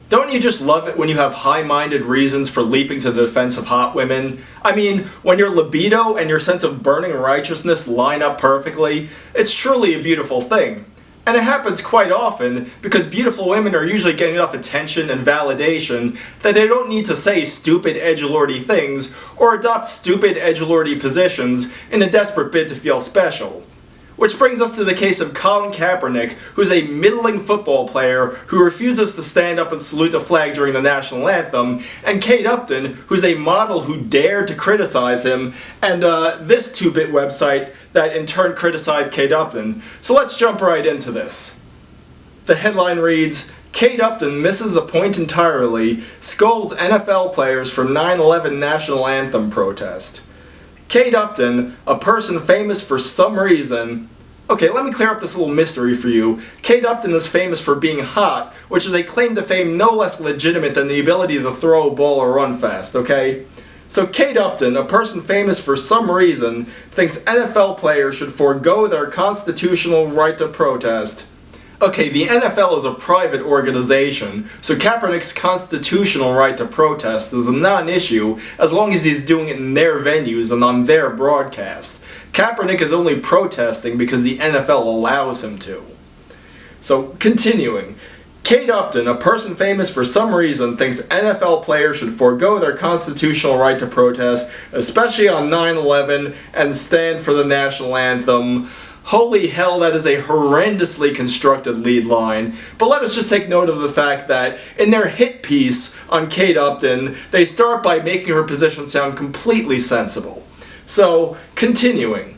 Don't you just love it when you have high-minded reasons for leaping to the defense of hot women? I mean, when your libido and your sense of burning righteousness line up perfectly, it's truly a beautiful thing. And it happens quite often because beautiful women are usually getting enough attention and validation that they don't need to say stupid edgelordy things or adopt stupid edgelordy positions in a desperate bid to feel special. Which brings us to the case of Colin Kaepernick, who's a middling football player who refuses to stand up and salute the flag during the national anthem, and Kate Upton, who's a model who dared to criticize him, and this 2-bit website that in turn criticized Kate Upton. So let's jump right into this. The headline reads, Kate Upton misses the point entirely, scolds NFL players for 9/11 national anthem protest. Kate Upton, a person famous for some reason... Okay, let me clear up this little mystery for you. Kate Upton is famous for being hot, which is a claim to fame no less legitimate than the ability to throw a ball or run fast, okay? So Kate Upton, a person famous for some reason, thinks NFL players should forego their constitutional right to protest. Okay, the NFL is a private organization, so Kaepernick's constitutional right to protest is a non-issue as long as he's doing it in their venues and on their broadcast. Kaepernick is only protesting because the NFL allows him to. So, continuing. Kate Upton, a person famous for some reason, thinks NFL players should forego their constitutional right to protest, especially on 9/11, and stand for the national anthem. Holy hell, that is a horrendously constructed lead line. But let us just take note of the fact that in their hit piece on Kate Upton, they start by making her position sound completely sensible. So, continuing.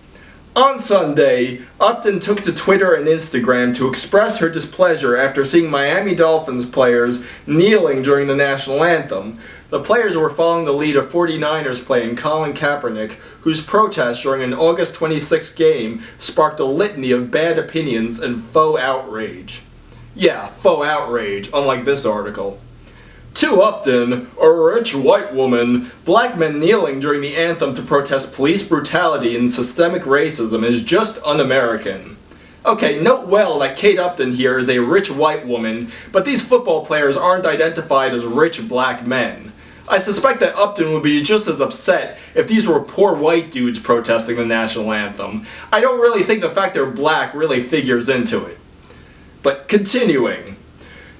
On Sunday, Upton took to Twitter and Instagram to express her displeasure after seeing Miami Dolphins players kneeling during the national anthem. The players were following the lead of 49ers player Colin Kaepernick, whose protest during an August 26th game sparked a litany of bad opinions and faux outrage. Yeah, faux outrage, unlike this article. To Upton, a rich white woman, black men kneeling during the anthem to protest police brutality and systemic racism is just un-American. Okay, note well that Kate Upton here is a rich white woman, but these football players aren't identified as rich black men. I suspect that Upton would be just as upset if these were poor white dudes protesting the national anthem. I don't really think the fact they're black really figures into it. But continuing.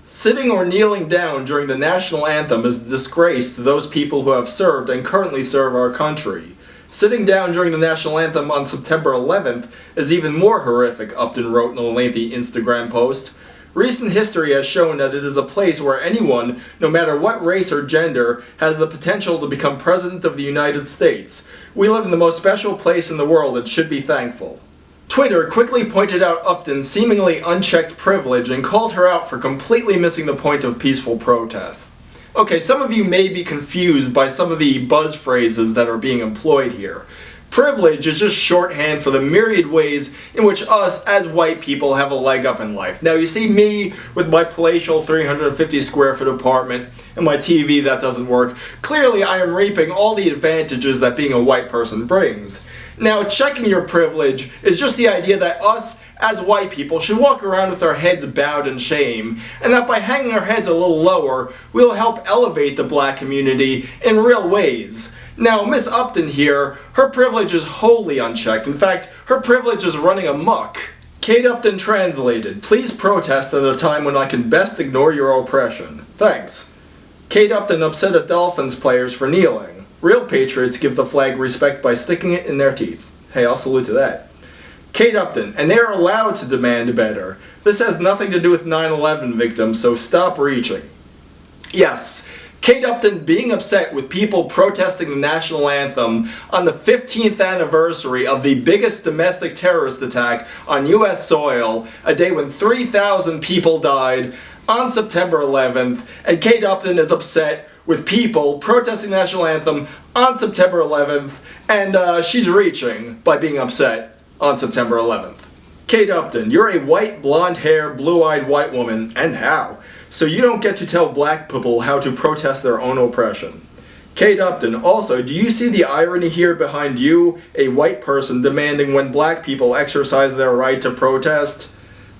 Sitting or kneeling down during the national anthem is a disgrace to those people who have served and currently serve our country. Sitting down during the national anthem on September 11th is even more horrific, Upton wrote in a lengthy Instagram post. Recent history has shown that it is a place where anyone, no matter what race or gender, has the potential to become President of the United States. We live in the most special place in the world and should be thankful. Twitter quickly pointed out Upton's seemingly unchecked privilege and called her out for completely missing the point of peaceful protest. Okay, some of you may be confused by some of the buzz phrases that are being employed here. Privilege is just shorthand for the myriad ways in which us, as white people, have a leg up in life. Now, you see me with my palatial 350 square foot apartment and my TV that doesn't work. Clearly, I am reaping all the advantages that being a white person brings. Now, checking your privilege is just the idea that us, as white people, should walk around with our heads bowed in shame, and that by hanging our heads a little lower, we'll help elevate the black community in real ways. Now, Miss Upton here, her privilege is wholly unchecked. In fact, her privilege is running amok. Kate Upton translated, please protest at a time when I can best ignore your oppression. Thanks. Kate Upton upset at Dolphins players for kneeling. Real patriots give the flag respect by sticking it in their teeth. Hey, I'll salute to that. Kate Upton, and they are allowed to demand better. This has nothing to do with 9/11 victims, so stop reaching. Yes, Kate Upton being upset with people protesting the national anthem on the 15th anniversary of the biggest domestic terrorist attack on US soil, a day when 3,000 people died on September 11th, and Kate Upton is upset with people protesting the national anthem on September 11th, and she's reaching by being upset on September 11th. Kate Upton, you're a white, blonde-haired, blue-eyed white woman, and how? So you don't get to tell black people how to protest their own oppression. Kate Upton, also, do you see the irony here behind you, a white person, demanding when black people exercise their right to protest?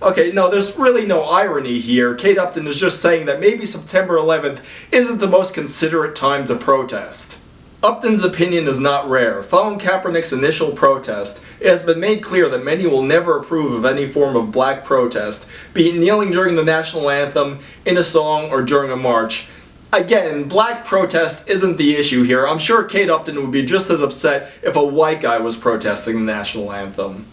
Okay, no, there's really no irony here. Kate Upton is just saying that maybe September 11th isn't the most considerate time to protest. Upton's opinion is not rare. Following Kaepernick's initial protest, it has been made clear that many will never approve of any form of black protest, be it kneeling during the national anthem, in a song, or during a march. Again, black protest isn't the issue here. I'm sure Kate Upton would be just as upset if a white guy was protesting the national anthem.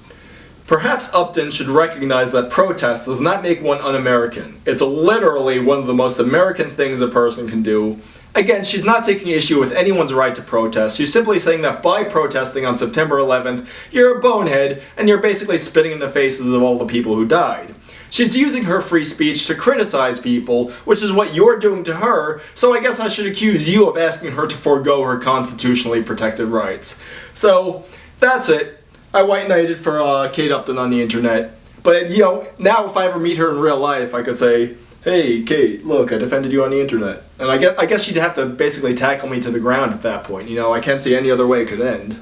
Perhaps Upton should recognize that protest does not make one un-American. It's literally one of the most American things a person can do. Again, she's not taking issue with anyone's right to protest. She's simply saying that by protesting on September 11th, you're a bonehead and you're basically spitting in the faces of all the people who died. She's using her free speech to criticize people, which is what you're doing to her, so I guess I should accuse you of asking her to forego her constitutionally protected rights. So, that's it. I white knighted for Kate Upton on the internet. But, now if I ever meet her in real life, I could say, "Hey, Kate, look, I defended you on the internet." And I guess she'd have to basically tackle me to the ground at that point. I can't see any other way it could end.